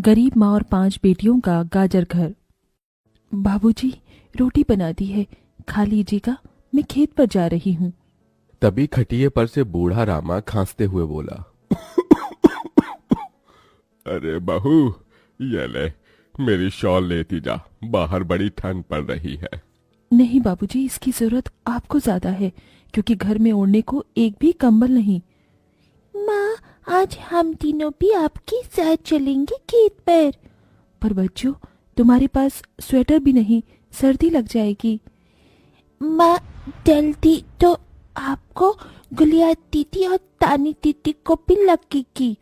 गरीब माँ और 5 बेटियों का गाजर घर। बाबूजी, रोटी बना दी है, खा लीजिएगा, मैं खेत पर जा रही हूँ। तभी खटिये पर से बूढ़ा रामा खांसते हुए बोला, अरे बहू, ये ले, मेरी शॉल लेती जा, बाहर बड़ी ठंड पड़ रही है। नहीं बाबूजी, इसकी जरूरत आपको ज्यादा है, क्योंकि घर में ओढ़ने को एक भी कंबल नहीं। माँ, आज हम तीनों भी आपके साथ चलेंगे खेत पर बच्चों, तुम्हारे पास स्वेटर भी नहीं, सर्दी लग जाएगी। माँ, जल्दी तो आपको गुलिया दीदी और तानी दीदी को भी लगेगी।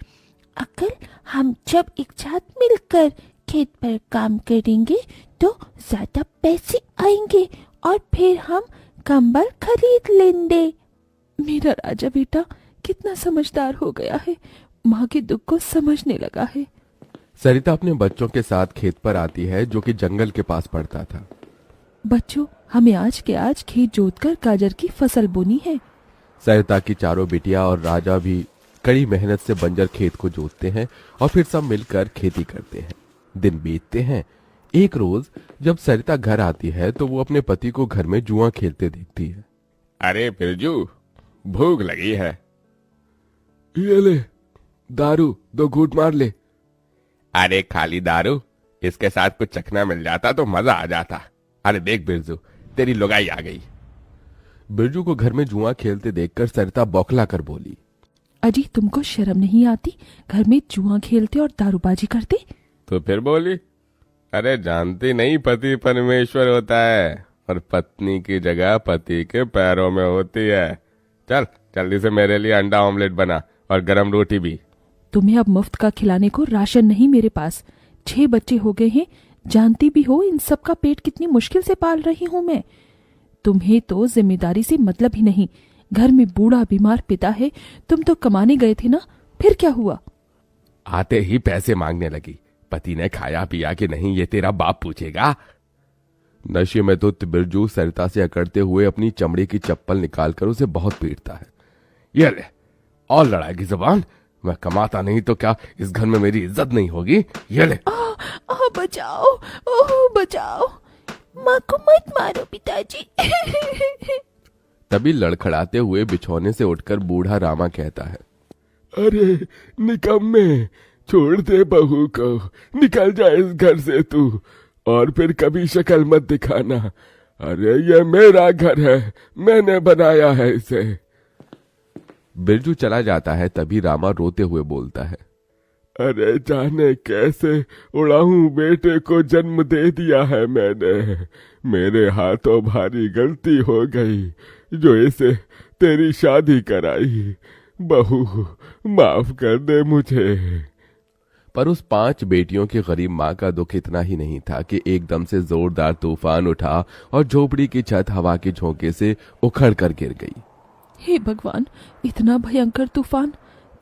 अगर हम जब एक साथ मिलकर खेत पर काम करेंगे तो ज्यादा पैसे आएंगे और फिर हम कंबल खरीद लेंगे। मेरा राजा बेटा कितना समझदार हो गया है, माँ के दुख को समझने लगा है। सरिता अपने बच्चों के साथ खेत पर आती है, जो कि जंगल के पास पड़ता था। बच्चों, हमें आज के आज खेत जोतकर गाजर की फसल बोनी है। सरिता की चारों बिटिया और राजा भी कड़ी मेहनत से बंजर खेत को जोतते हैं और फिर सब मिलकर खेती करते हैं। दिन बीतते हैं। एक रोज जब सरिता घर आती है तो वो अपने पति को घर में जुआ खेलते देखती है। अरे बिरजू, भूख लगी है। ये ले, दारू 2 घूंट मार ले। अरे खाली दारू, इसके साथ कुछ चखना मिल जाता तो मजा आ जाता। अरे देख बिरजू, तेरी लुगाई आ गई। बिरजू को घर में जुआ खेलते देखकर सरिता बौखला कर बोली, अजी, तुमको शर्म नहीं आती? घर में जुआ खेलते और दारूबाजी करते। तो फिर बोली, अरे जानती नहीं, पति परमेश्वर होता है और पत्नी की जगह पति के पैरों में होती है। चल जल्दी से मेरे लिए अंडा ऑमलेट बना और गरम रोटी भी। तुम्हें अब मुफ्त का खिलाने को राशन नहीं मेरे पास। 6 बच्चे हो गए हैं, जानती भी हो इन सब का पेट कितनी मुश्किल से पाल रही हूँ मैं। तुम्हें तो जिम्मेदारी से मतलब ही नहीं। घर में बूढ़ा बीमार पिता है, तुम तो कमाने गए थे ना, फिर क्या हुआ? आते ही पैसे मांगने लगी। पति ने खाया पिया कि नहीं ये तेरा बाप पूछेगा। नशे में धुत बिरजू सरिता से अकड़ते हुए अपनी चमड़े की चप्पल निकालकर उसे बहुत पीटता है। ये ले, और लड़ाएगी जुबान? मैं कमाता नहीं तो क्या इस घर में मेरी इज्जत नहीं होगी? ये ले। बचाओ, ओह बचाओ, माँ को मत मारो पिताजी। तभी लड़खड़ाते हुए बिछौने से उठकर बूढ़ा रामा कहता है, अरे निकम्मे, छोड़ दे बहू को, निकल जा इस घर से तू, और फिर कभी शक्ल मत दिखाना। अरे ये मेरा घर है, मैंने बनाया है इसे। बिरजू चला जाता है। तभी रामा रोते हुए बोलता है, अरे जाने कैसे उड़ाऊं बेटे को जन्म दे दिया है मैंने। मेरे हाथों भारी गलती हो गई जो इसे तेरी शादी कराई। बहू माफ कर दे मुझे। पर उस 5 बेटियों की गरीब माँ का दुख इतना ही नहीं था कि एकदम से जोरदार तूफान उठा और झोपड़ी की छत हवा के झोंके से उखड़ कर गिर गई। हे भगवान, इतना भयंकर तूफान!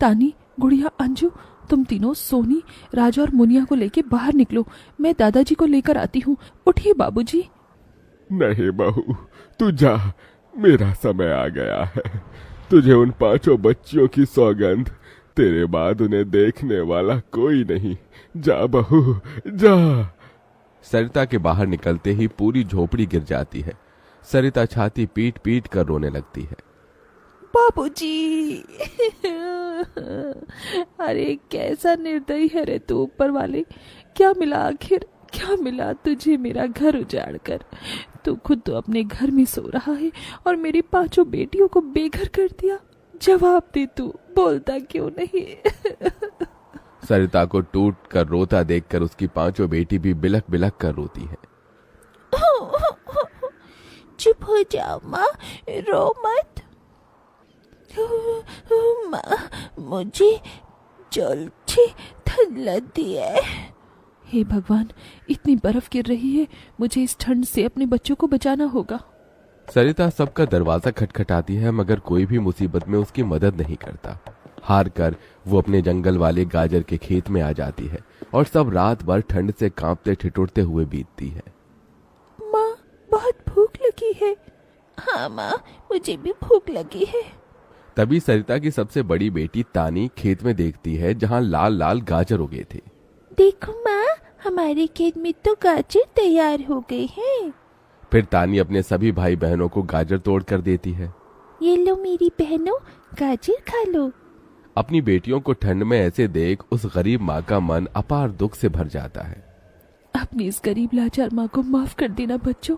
तानी, गुड़िया, अंजू, तुम तीनों सोनी, राजा और मुनिया को लेके बाहर निकलो, मैं दादाजी को लेकर आती हूँ। उठिए बाबूजी। नहीं बहू, तू जा, मेरा समय आ गया है। तुझे उन 5 बच्चियों की सौगंध, तेरे बाद उन्हें देखने वाला कोई नहीं। जा बहू, जा। सरिता के बाहर निकलते ही पूरी झोपड़ी गिर जाती है। सरिता छाती पीट पीट कर रोने लगती है। बाबूजी। अरे कैसा निर्दयी है रे तू ऊपर वाले! क्या मिला आखिर, क्या मिला तुझे मेरा घर उजाड़ कर? तू खुद तो अपने घर में सो रहा है और मेरी 5 बेटियों को बेघर कर दिया। जवाब दे, तू बोलता क्यों नहीं? सरिता को टूट कर रोता देखकर उसकी 5 बेटी भी बिलख बिलख कर रोती है। चुप हो जाओ माँ, रो मत। माँ, मुझे जल्दी ठंड लगती है। हे भगवान, इतनी बर्फ गिर रही है, मुझे इस ठंड से अपने बच्चों को बचाना होगा। सरिता सबका दरवाजा खटखटाती है, मगर कोई भी मुसीबत में उसकी मदद नहीं करता। हार कर वो अपने जंगल वाले गाजर के खेत में आ जाती है और सब रात भर ठंड से कांपते ठिठुरते हुए बीतती है। माँ, बहुत भूख लगी है। हाँ माँ, मुझे भी भूख लगी है। तभी सरिता की सबसे बड़ी बेटी तानी खेत में देखती है जहां लाल लाल गाजर उगे थे। देखो माँ, हमारे खेत में तो गाजर तैयार हो गए हैं। फिर तानी अपने सभी भाई बहनों को गाजर तोड़ कर देती है। ये लो मेरी बहनों, गाजर खा लो। अपनी बेटियों को ठंड में ऐसे देख उस गरीब माँ का मन अपार दुख से भर जाता है। अपनी इस गरीब लाचार माँ को माफ कर देना बच्चों,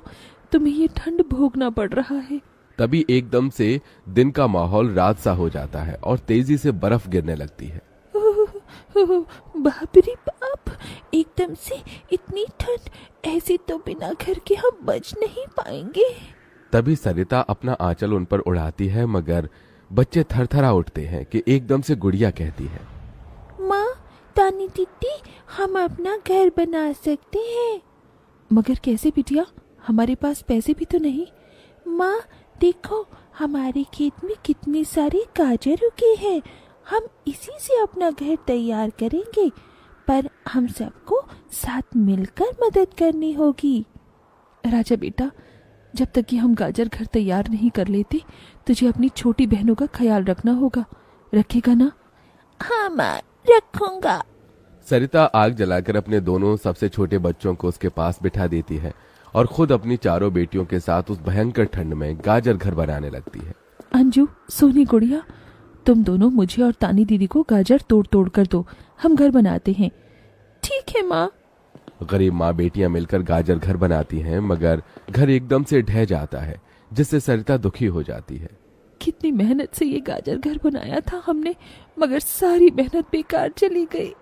तुम्हें ये ठंड भोगना पड़ रहा है। तभी एकदम से दिन का माहौल रात सा हो जाता है और तेजी से बर्फ गिरने लगती है। बाप रे बाप, एकदम से इतनी ठंड, ऐसे तो बिना घर के हम बच नहीं पाएंगे। तभी सरिता अपना आंचल उन पर उड़ाती है, मगर बच्चे थरथरा उठते हैं कि एकदम से गुड़िया कहती है, माँ, तानी दीदी, हम अपना घर बना सकते हैं। मगर कैसे बिटिया, हमारे पास पैसे भी तो नहीं। माँ देखो, हमारे खेत में कितने सारे गाजर उगे हैं, हम इसी से अपना घर तैयार करेंगे, पर हम सबको साथ मिलकर मदद करनी होगी। राजा बेटा, जब तक कि हम गाजर घर तैयार नहीं कर लेते, तुझे अपनी छोटी बहनों का ख्याल रखना होगा, रखेगा ना? हाँ माँ, रखूंगा। सरिता आग जलाकर अपने दोनों सबसे छोटे बच्चों को उसके पास बिठा देती है और खुद अपनी चारों बेटियों के साथ उस भयंकर ठंड में गाजर घर बनाने लगती है। अंजू, सोनी, गुड़िया, तुम दोनों मुझे और तानी दीदी को गाजर तोड़ तोड़ कर दो, हम घर बनाते हैं। ठीक है माँ। गरीब माँ बेटियां मिलकर गाजर घर बनाती हैं, मगर घर एकदम से ढह जाता है, जिससे सरिता दुखी हो जाती है। कितनी मेहनत से ये गाजर घर बनाया था हमने, मगर सारी मेहनत बेकार चली गई।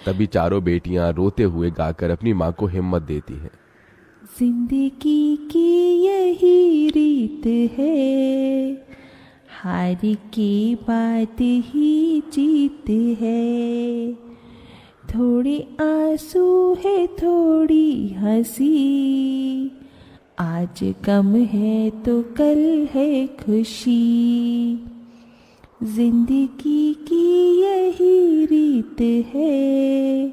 तभी चारों बेटियां रोते हुए गाकर अपनी माँ को हिम्मत देती हैं। जिंदगी की यही रीत है, हार के बाद ही जीत है, थोड़े आंसू है थोड़ी हंसी, आज गम है तो कल है खुशी, जिंदगी की यही रीत है,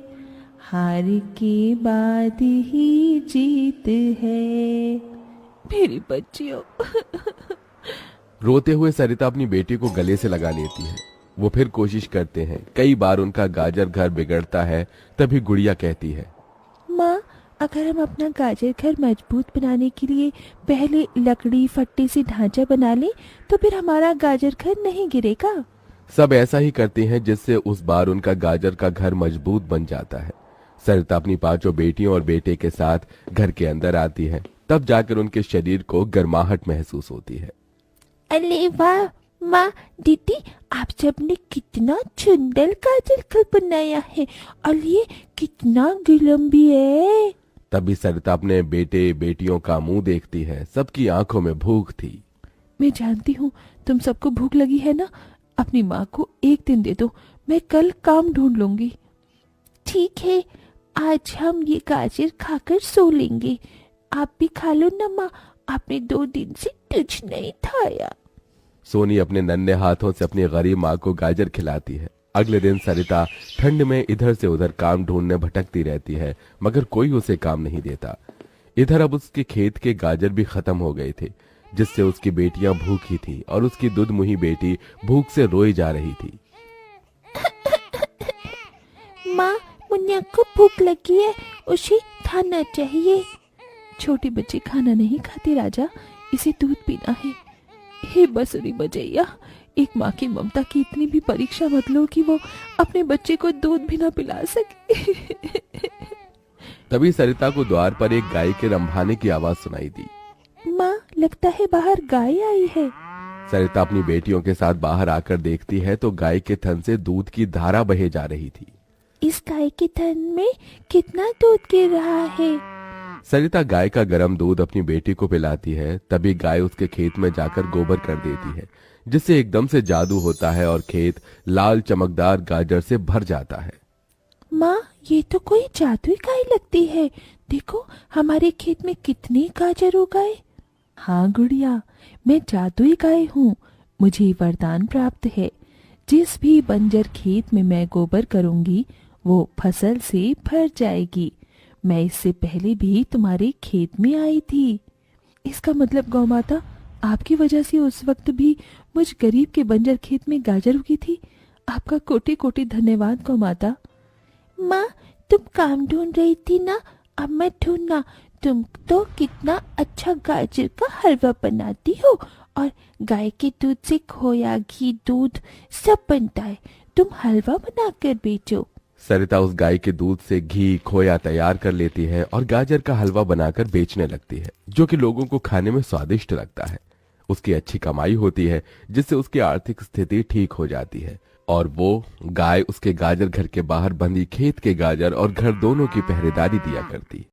हार के बाद ही जीत है। मेरी बच्चियों। रोते हुए सरिता अपनी बेटी को गले से लगा लेती है। वो फिर कोशिश करते हैं, कई बार उनका गाजर घर बिगड़ता है। तभी गुड़िया कहती है, माँ, अगर हम अपना गाजर घर मजबूत बनाने के लिए पहले लकड़ी फट्टे से ढांचा बना लें, तो फिर हमारा गाजर घर नहीं गिरेगा। सब ऐसा ही करते हैं, जिससे उस बार उनका गाजर का घर मजबूत बन जाता है। सरिता अपनी पांचों बेटियों और बेटे के साथ घर के अंदर आती है, तब जाकर उनके शरीर को गर्माहट महसूस होती है। अरे वाह माँ, दीदी, आप सबने कितना सुंदर गाजर घर बनाया है, और ये कितना गर्म भी है। तभी सरिता अपने बेटे बेटियों का मुंह देखती है, सबकी आंखों में भूख थी। मैं जानती हूँ तुम सबको भूख लगी है ना, अपनी माँ को एक दिन दे दो, मैं कल काम ढूंढ लूंगी। ठीक है, आज हम ये गाजर खाकर सो लेंगे। आप भी खा लो ना माँ, आपने 2 दिन से कुछ नहीं खाया। सोनी अपने नन्हे हाथों से अपनी गरीब माँ को गाजर खिलाती है। अगले दिन सरिता ठंड में इधर से उधर काम ढूंढने भटकती रहती है, मगर कोई उसे काम नहीं देता। इधर अब उसके खेत के गाजर भी खत्म हो गए थे, जिससे उसकी बेटियां भूखी थी और उसकी दुधमुही बेटी भूख से रोई जा रही थी। माँ, मुन्ना को भूख लगी है, उसे खाना चाहिए। छोटे बच्चे खाना नहीं खाते राजा, इसे दूध पीना है। हे बसुरी बजैया, एक माँ की ममता की इतनी भी परीक्षा मत लो कि वो अपने बच्चे को दूध भी ना पिला सके। तभी सरिता को द्वार पर एक गाय के रंभाने की आवाज सुनाई दी। माँ, लगता है बाहर गाय आई है। सरिता अपनी बेटियों के साथ बाहर आकर देखती है तो गाय के थन से दूध की धारा बहे जा रही थी। इस गाय के थन में कितना दूध गिर रहा है। सरिता गाय का गर्म दूध अपनी बेटी को पिलाती है। तभी गाय उसके खेत में जाकर गोबर कर देती है, जिससे एकदम से जादू होता है और खेत लाल चमकदार गाजर से भर जाता है। माँ, ये तो कोई जादुई गाय लगती है। देखो, हमारे खेत में कितने गाजर उगाए। हाँ गुड़िया, मैं जादुई गाय हूँ। मुझे वरदान प्राप्त है, जिस भी बंजर खेत में मैं गोबर करूंगी वो फसल से भर जाएगी। मैं इससे पहले भी तुम्हारे खेत में आई थी। इसका मतलब गौ माता, आपकी वजह से उस वक्त भी मुझ गरीब के बंजर खेत में गाजर उगी थी। आपका कोटि कोटि धन्यवाद गौ माता। माँ, तुम काम ढूंढ रही थी ना, अब मैं ढूंढना। तुम तो कितना अच्छा गाजर का हलवा बनाती हो, और गाय के दूध से खोया, घी, दूध सब बनता है। तुम हलवा बनाकर बेचो। सरिता उस गाय के दूध से घी खोया तैयार कर लेती है और गाजर का हलवा बनाकर बेचने लगती है, जो कि लोगों को खाने में स्वादिष्ट लगता है। उसकी अच्छी कमाई होती है, जिससे उसकी आर्थिक स्थिति ठीक हो जाती है और वो गाय उसके गाजर घर के बाहर बंधी खेत के गाजर और घर दोनों की पहरेदारी दिया करती।